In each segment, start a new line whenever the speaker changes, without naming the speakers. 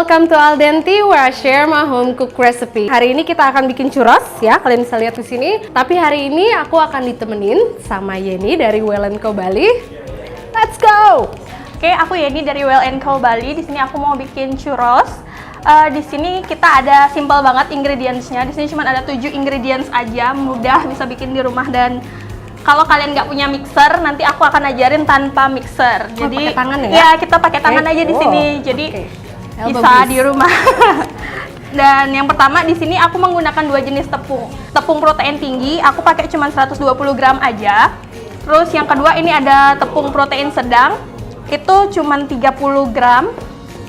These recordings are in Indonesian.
welcome to Al Dente where I share my home cook recipe. Hari ini kita akan bikin churros ya, kalian bisa lihat di sini. Tapi hari ini aku akan ditemenin sama Yeni dari Well & Co Bali. Let's go.
Oke, aku Yeni dari Well & Co Bali. Di sini aku mau bikin churros. Di sini kita ada simple banget ingredientsnya. Di sini cuma ada 7 ingredients aja, mudah bisa bikin di rumah. Dan kalau kalian nggak punya mixer, nanti aku akan ajarin tanpa mixer. Jadi
pakai tangan ya?
Ya, kita pakai tangan aja di sini. Jadi bisa di rumah. Dan yang pertama di sini aku menggunakan 2 jenis tepung. Tepung protein tinggi, aku pakai cuma 120 gram aja. Terus yang kedua ini ada tepung protein sedang, itu cuma 30 gram.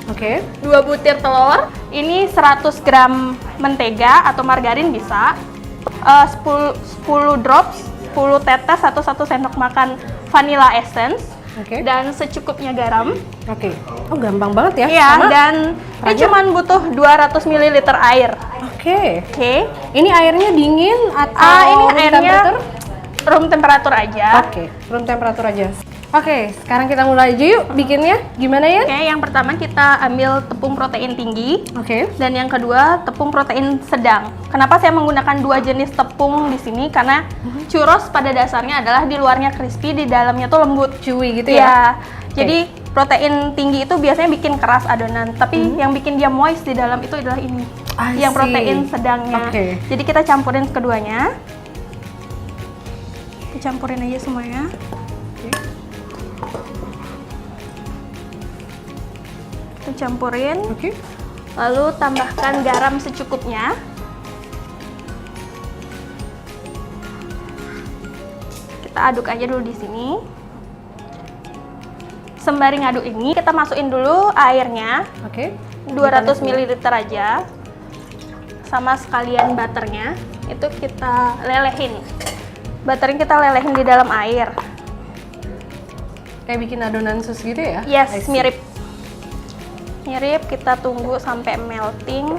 Oke.
2 butir telur, ini 100 gram mentega atau margarin bisa. 10 drops, 10 tetes atau 1 sendok makan vanilla essence.
Oke.
Dan secukupnya garam.
Oke. Oh, gampang banget ya?
Iya, dan ini cuma butuh 200 ml air.
Oke.
Oke.
Ini airnya dingin atau
Ini
room
airnya
temperature?
room temperatur aja.
Oke, room temperatur aja. Oke, sekarang kita mulai aja yuk bikinnya. Gimana ya?
Oke, yang pertama kita ambil tepung protein tinggi.
Oke.
Dan yang kedua tepung protein sedang. Kenapa saya menggunakan 2 jenis tepung di sini? Karena churros pada dasarnya adalah di luarnya crispy, di dalamnya tuh lembut,
Chewy gitu
ya.
ya?
Jadi protein tinggi itu biasanya bikin keras adonan, tapi yang bikin dia moist di dalam itu adalah ini,
I
yang
see.
protein sedangnya.
Oke.
Jadi kita campurin keduanya. Kita campurin aja semuanya. Kita campurin.
Oke.
Lalu tambahkan garam secukupnya. Kita aduk aja dulu di sini. Sembari ngaduk ini, kita masukin dulu airnya.
Oke.
200 ml aja. Sama sekalian butternya. Itu kita lelehin. Butternya kita lelehin di dalam air.
Kayak bikin adonan sus gitu ya?
Yes,
I see.
mirip. Mirip, kita tunggu sampai melting.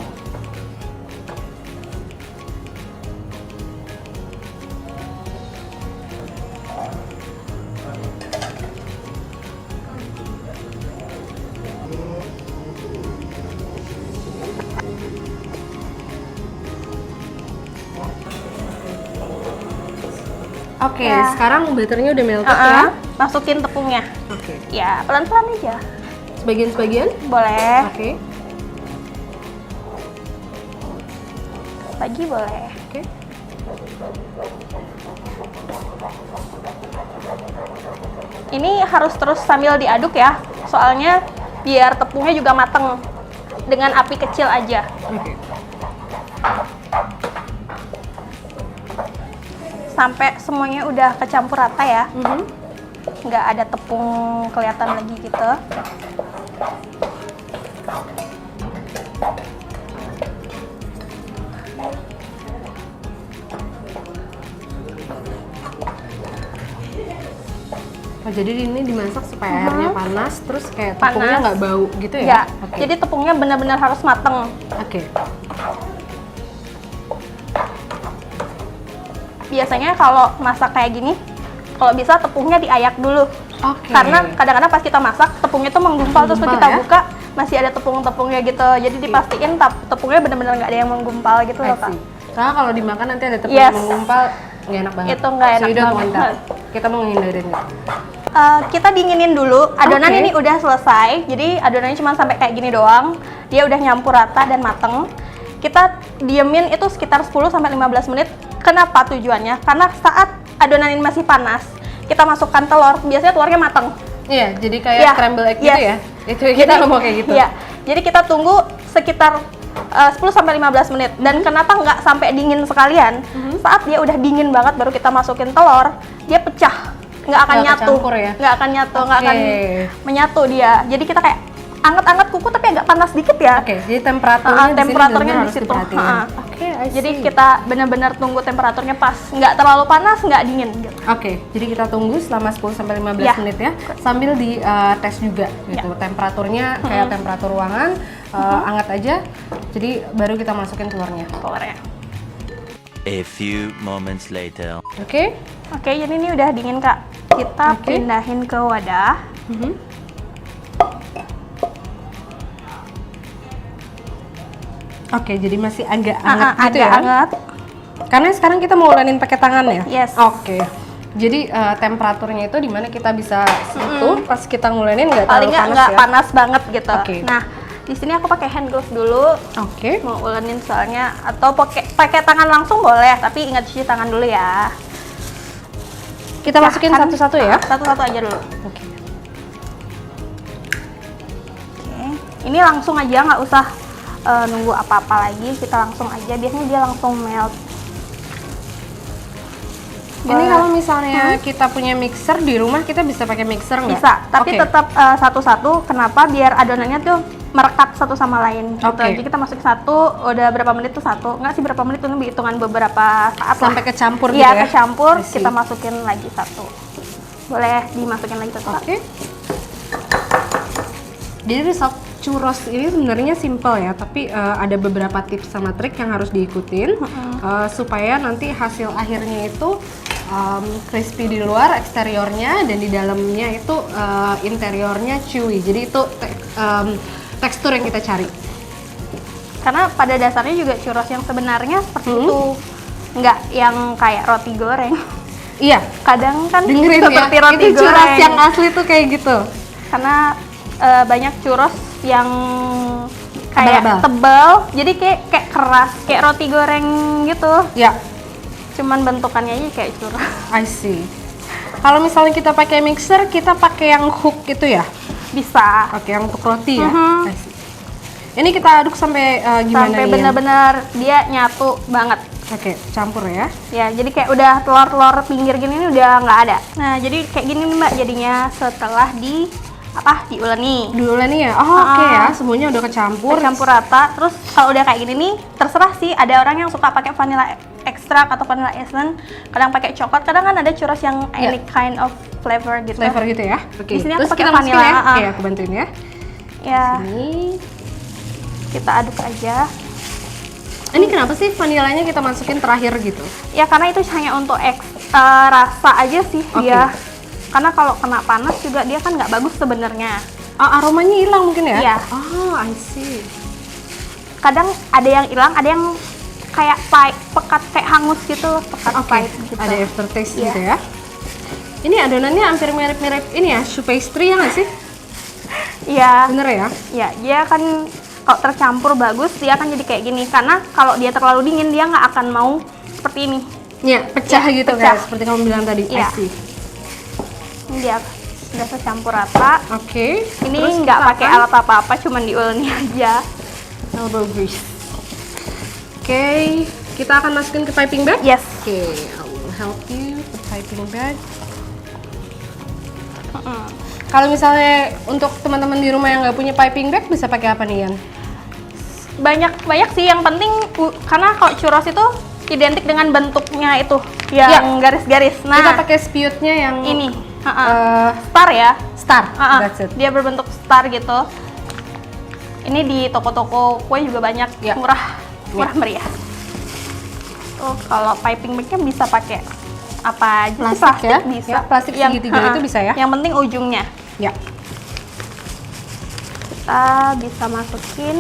Oke,
Ya.
sekarang butternya udah melted ya?
Masukin tepungnya.
Oke.
Ya, pelan-pelan aja.
Sebagian-sebagian?
Boleh.
Oke.
Lagi boleh.
Oke.
Ini harus terus sambil diaduk ya, soalnya biar tepungnya juga mateng dengan api kecil aja.
Oke.
Sampai semuanya udah kecampur rata ya,
Mhm.
nggak ada tepung kelihatan lagi gitu.
Oh, jadi ini dimasak supaya airnya panas, terus kayak
Panas.
tepungnya nggak bau gitu ya?
Ya,
Oke.
jadi tepungnya benar-benar harus mateng.
Oke.
Biasanya kalau masak kayak gini, kalau bisa tepungnya diayak dulu.
Oke.
Karena kadang-kadang pas kita masak, tepungnya tuh menggumpal, terus pas kita
Menggumpal ya?
buka masih ada tepung-tepungnya gitu. Jadi dipastiin tepungnya benar-benar nggak ada yang menggumpal gitu
I
loh, Kak.
see. Soalnya kalau dimakan nanti ada tepung
Yes.
yang menggumpal, nggak enak banget.
Itu nggak enak
So you don't
banget.
want that. Kita mau menghindarin itu.
Kita dinginin dulu. Adonan
Oke.
ini udah selesai. Jadi adonannya cuma sampai kayak gini doang. Dia udah nyampur rata dan mateng. Kita diemin itu sekitar 10 sampai 15 menit. Kenapa tujuannya? Karena saat adonan ini masih panas, kita masukkan telur, biasanya telurnya mateng.
Iya, jadi kayak
Iya,
scramble egg
yes.
gitu ya? Itu kita nggak mau kayak gitu.
Iya. Jadi kita tunggu sekitar 10 sampai 15 menit. Dan kenapa nggak sampai dingin sekalian? Saat dia udah dingin banget baru kita masukin telur, dia pecah. Nggak akan
Nggak
nyatu.
kecampur ya?
Nggak akan nyatu, nggak akan
Oke.
menyatu dia. Jadi kita kayak anget-anget kuku tapi agak panas dikit ya.
Oke, jadi temperaturnya
Temperaturnya
di
di
sini
situ.
benar-benar harus diperhatiin. Oke, I
Jadi
see.
kita benar-benar tunggu temperaturnya pas, nggak terlalu panas, nggak dingin. Gitu.
Oke, jadi kita tunggu selama 10 sampai 15
Ya.
menit ya, sambil di tes juga gitu. Temperaturnya kayak temperatur ruangan, anget aja. Jadi baru kita masukin telurnya.
Telurnya.
A few moments later.
Oke.
Oke, jadi ini udah dingin, Kak. Kita
Oke.
pindahin ke wadah.
Mhm. Oke, jadi masih agak
Ah,
anget gitu
agak
ya?
anget.
Karena sekarang kita mau ulenin pakai tangan ya?
Yes.
Oke. Jadi temperaturnya itu dimana kita bisa segitu pas kita ngulenin nggak
Paling
terlalu panas
nggak
ya?
panas banget gitu.
Oke.
Nah, di sini aku pakai hand glove dulu.
Oke.
Mau ulenin soalnya, atau pakai tangan langsung boleh, tapi ingat cuci tangan dulu ya.
Kita masukin
Kan-
satu-satu ya?
Satu-satu aja dulu.
Oke.
Oke. Ini langsung aja, nggak usah nunggu apa-apa lagi. Kita langsung aja. Biasanya dia langsung melt.
Ini
Boleh.
kalau misalnya kita punya mixer di rumah, kita bisa pakai mixer nggak?
Bisa, tapi
Oke.
tetap satu-satu. Kenapa? Biar adonannya tuh merekat satu sama lain. Gitu.
Oke.
Jadi kita masukin satu, udah berapa menit tuh satu. Nggak sih berapa menit tuh, hitungan beberapa saat
Sampai
lah.
kecampur
Iya,
gitu ya?
kecampur.
I see.
Kita masukin lagi satu. Boleh dimasukin lagi satu.
Oke. Jadi resep churros ini sebenarnya simple ya, tapi ada beberapa tips sama trik yang harus diikutin supaya nanti hasil akhirnya itu crispy di luar eksteriornya dan di dalamnya itu interiornya chewy. Jadi itu tekstur yang kita cari.
Karena pada dasarnya juga churros yang sebenarnya seperti itu. Nggak yang kayak roti goreng.
Iya,
Kadang kan
dengerin
seperti
ya.
roti
Itu churros
goreng.
yang asli tuh kayak gitu.
Karena banyak churros yang kayak
Abal-abal.
tebal, jadi kayak keras, kayak roti goreng gitu.
Ya,
Cuman bentukannya aja kayak churros.
I see. Kalau misalnya kita pakai mixer, kita pakai yang hook itu ya?
Bisa
Oke, yang untuk roti ya?
Mhm.
I see. Ini kita aduk sampai gimana
sampai
nih?
benar-benar dia nyatu banget.
Oke, campur ya.
Ya, jadi kayak udah telur-telur pinggir gini nih udah nggak ada. Nah, jadi kayak gini nih Mbak jadinya setelah diuleni.
Dulu nih ya? Oh, oke ya, semuanya udah kecampur.
Campur rata. Terus kalau udah kayak gini nih, terserah sih. Ada orang yang suka pakai vanilla extract atau vanilla essence, kadang pakai coklat, kadang kan ada churros yang any kind of flavor gitu.
Flavor gitu ya? Oke.
Di sini aku
Terus
pakai
kita masukin
vanilla,
ya?
ah.
Oke, aku bantuin ya.
Ya,
Ini.
kita aduk aja.
Ini kenapa sih vanilanya kita masukin terakhir gitu?
Ya karena itu hanya untuk rasa aja sih
Oke.
dia. Karena kalau kena panas juga dia kan nggak bagus sebenarnya.
Aromanya hilang mungkin ya?
Iya.
Oh, I see.
Kadang ada yang hilang, ada yang kayak pekat, kayak hangus gitu, pekat
Oke,
pahit gitu.
ada aftertaste
Iya.
gitu ya. Ini adonannya hampir mirip-mirip ini ya, choux pastry ya nggak sih?
Iya.
Bener ya?
Ya, dia kan kalau tercampur bagus, dia akan jadi kayak gini. Karena kalau dia terlalu dingin, dia nggak akan mau seperti ini.
Iya, pecah
Iya,
gitu
pecah.
kayak seperti kamu bilang tadi.
Iya.
I see.
Ini dia udah tercampur rata.
Oke.
Ini
terus
nggak
kita
pakai
akan
alat apa-apa, cuman diuleni aja.
elbow grease. Oke, kita akan masukin ke piping bag.
Yes.
Oke, I will help you the piping bag. Kalau misalnya untuk teman-teman di rumah yang nggak punya piping bag, bisa pakai apa nih, Yan?
Banyak sih, yang penting karena kalau churros itu identik dengan bentuknya itu
Ya.
yang garis-garis. Nah,
Kita pakai sputnya yang
ini
star ya, star.
Ha-ha.
That's it.
Dia berbentuk star gitu. Ini di toko-toko kue juga banyak,
Ya.
murah meriah. Tuh, kalau piping bagnya bisa pakai apa aja sih,
Plastik ya?
bisa.
Ya, plastik segitiga
ha-ha.
itu bisa ya?
Yang penting ujungnya.
Ya.
Kita bisa masukin.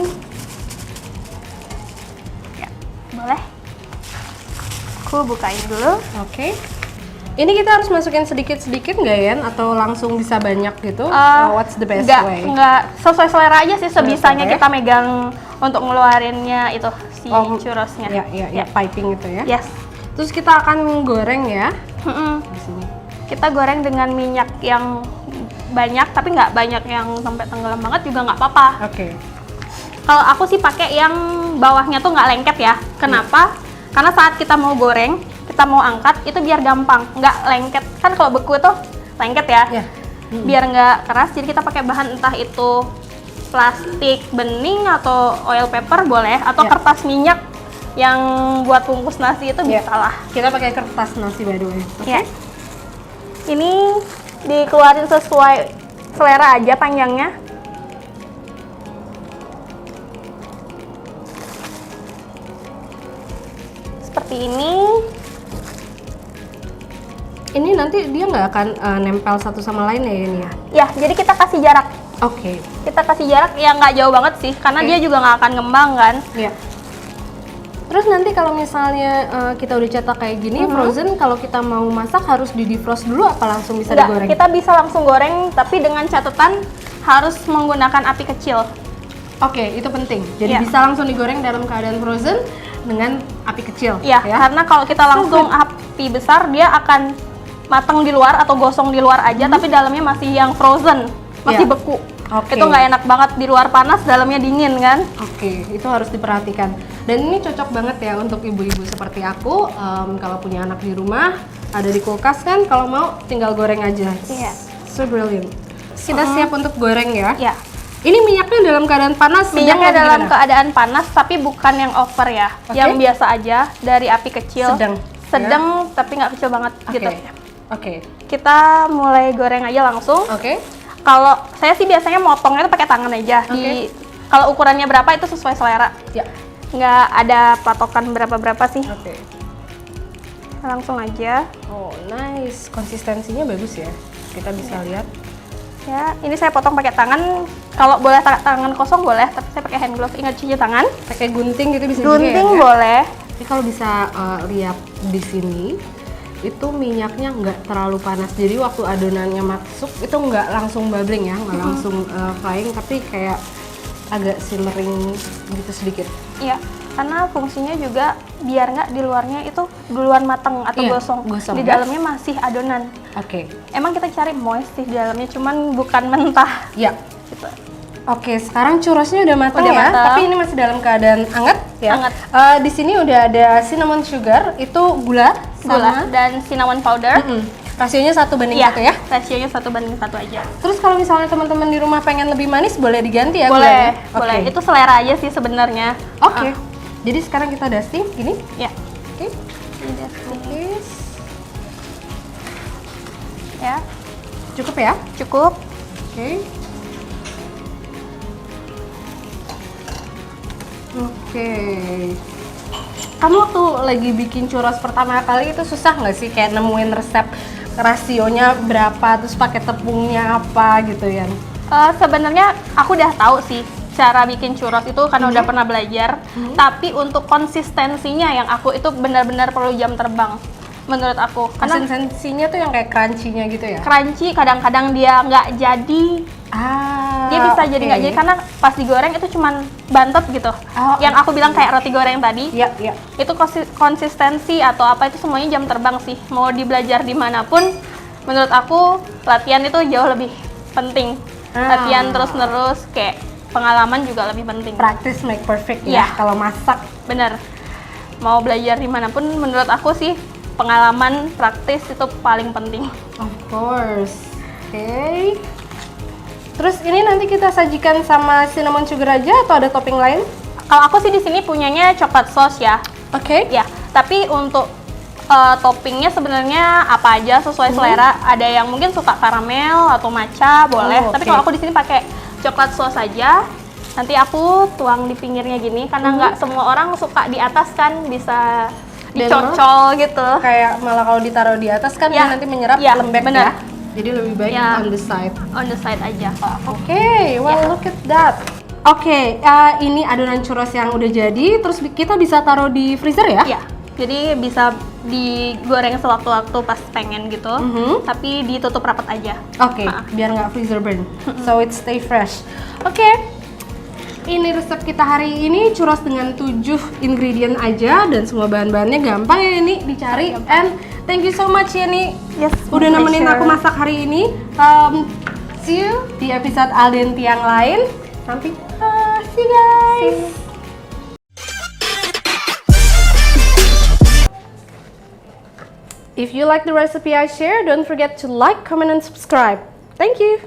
Ya, boleh. Aku bukain dulu.
Oke. Ini kita harus masukin sedikit-sedikit nggak, Yan? Atau langsung bisa banyak gitu? What's the best way?
Enggak, sesuai selera aja sih, sebisanya
Selera ya?
kita megang untuk ngeluarinnya itu si
Oh,
churrosnya.
Ya, piping itu ya.
Yes.
Terus kita akan goreng ya
Mm-mm.
di sini.
Kita goreng dengan minyak yang banyak, tapi nggak banyak yang sampai tenggelam banget juga nggak apa-apa.
Oke.
Kalau aku sih pakai yang bawahnya tuh nggak lengket ya. Kenapa? Karena saat kita mau goreng, kita mau angkat, itu biar gampang, nggak lengket. Kan kalau beku tuh lengket ya.
Ya.
Biar nggak keras, jadi kita pakai bahan entah itu plastik bening atau oil paper boleh, atau
Ya.
kertas minyak yang buat bungkus nasi itu
Ya.
bisa lah.
Kita pakai kertas nasi by the way. Oke.
Ya. Ini dikeluarin sesuai selera aja panjangnya. Seperti ini.
Ini nanti dia nggak akan nempel satu sama lain ya, ini ya?
Ya, jadi kita kasih jarak.
Oke.
Kita kasih jarak yang nggak jauh banget sih, karena
Oke.
dia juga nggak akan ngembang kan.
Ya. Terus nanti kalau misalnya kita udah cetak kayak gini, frozen, kalau kita mau masak harus di defrost dulu apa langsung bisa
Enggak,
digoreng?
kita bisa langsung goreng, tapi dengan catatan harus menggunakan api kecil.
Oke, itu penting. Jadi
Iya.
bisa langsung digoreng dalam keadaan frozen dengan api kecil.
Iya, karena kalau kita langsung api besar, dia akan matang di luar atau gosong di luar aja, tapi dalamnya masih yang frozen, masih
Iya.
beku.
Oke.
Itu nggak enak banget, di luar panas, dalamnya dingin kan?
Oke, itu harus diperhatikan. Dan ini cocok banget ya untuk ibu-ibu seperti aku. Kalau punya anak di rumah, ada di kulkas kan, kalau mau tinggal goreng aja.
Iya.
So brilliant. Kita siap untuk goreng ya.
Ya,
Ini minyaknya dalam keadaan panas. sedang
minyaknya
atau
dalam
gimana?
keadaan panas, tapi bukan yang over ya.
Oke.
Yang biasa aja, dari api kecil.
Sedang,
Tapi nggak kecil banget gitu.
Oke.
Kita mulai goreng aja langsung.
Oke.
Kalau saya sih biasanya motongnya tuh pakai tangan aja. Kalau ukurannya berapa itu sesuai selera.
Ya.
Nggak ada patokan berapa sih.
Oke.
Langsung aja.
Oh, nice. Konsistensinya bagus ya. Kita bisa lihat.
Ya, ini saya potong pakai tangan. Kalau boleh tangan kosong boleh, tapi saya pakai hand glove. Ingat cuci tangan.
Pakai gunting gitu bisa juga ya.
Gunting
Kak?
boleh.
Tapi kalau bisa lihat di sini, itu minyaknya nggak terlalu panas. Jadi waktu adonannya masuk itu nggak langsung bubbling ya, nggak langsung frying, tapi kayak agak simmering gitu sedikit.
Iya, karena fungsinya juga biar nggak di luarnya itu duluan matang atau
Iya,
gosong.
gosong,
Di
ya.
dalamnya masih adonan.
Oke.
Emang kita cari moist sih di dalamnya, cuman bukan mentah.
Ya.
Gitu.
Oke, sekarang churrosnya udah matang
Udah
ya,
matang.
tapi ini masih dalam keadaan anget ya.
Anget.
Di sini udah ada cinnamon sugar, itu gula
Gula
sama
dan cinnamon powder.
rasionya 1:1
Iya,
ya.
rasionya 1:1 aja.
Terus kalau misalnya teman-teman di rumah pengen lebih manis, boleh diganti ya
Boleh,
gulanya?
boleh.
Oke.
Itu selera aja sih sebenarnya.
Oke. Jadi sekarang kita dusting gini.
Ya.
Oke.
Ini dusting.
Oke.
Ya,
Cukup ya?
cukup.
Oke. Oke. Kamu waktu lagi bikin churros pertama kali itu susah nggak sih kayak nemuin resep rasionya berapa, terus pakai tepungnya apa gitu ya?
Sebenarnya aku udah tahu sih cara bikin churros itu karena udah pernah belajar. Tapi untuk konsistensinya yang aku itu benar-benar perlu jam terbang menurut aku. Karena
Konsistensinya tuh yang kayak crunchy-nya gitu ya?
crunchy, kadang-kadang dia nggak jadi. Dia bisa jadi nggak jadi karena pas digoreng itu cuman bantet gitu. Yang aku bilang kayak roti goreng tadi.
Iya, iya.
Itu konsistensi atau apa itu semuanya jam terbang sih. Mau dibelajar dimanapun, menurut aku latihan itu jauh lebih penting. Latihan terus-menerus, kayak pengalaman juga lebih penting.
Practice make perfect
Iya.
ya kalau masak.
Bener. Mau belajar dimanapun, menurut aku sih pengalaman praktis itu paling penting.
Of course. Oke. Terus ini nanti kita sajikan sama cinnamon sugar aja atau ada topping lain?
Kalau aku sih di sini punyanya coklat sauce ya.
Oke.
Ya, tapi untuk toppingnya sebenarnya apa aja sesuai selera. Ada yang mungkin suka karamel atau matcha boleh.
Oh,
Tapi
oke.
kalau aku di sini pakai coklat sauce aja. Nanti aku tuang di pinggirnya gini karena nggak semua orang suka di atas kan, bisa
Dan
dicocol gitu.
Kayak malah kalau ditaruh di atas kan
Ya,
dia nanti menyerap
ya,
lembek
bener.
ya. Jadi lebih baik
Ya.
on the side.
On the side aja kalau aku.
Oke, well look at that. Oke, ini adonan churros yang udah jadi, terus kita bisa taruh di freezer ya?
Iya. Jadi bisa digoreng sewaktu-waktu pas pengen gitu. Tapi ditutup rapat aja.
Oke, biar nggak freezer burn. So it stay fresh. Oke. Ini resep kita hari ini churros dengan 7 ingredient aja dan semua bahan-bahannya gampang ya ini dicari. And thank you so much ya nih
Yes,
udah
my
nemenin
pleasure.
aku masak hari ini. See you di episode Al Dente yang lain. Sampai jumpa. See you guys. If you like the recipe I share, don't forget to like, comment, and subscribe. Thank you.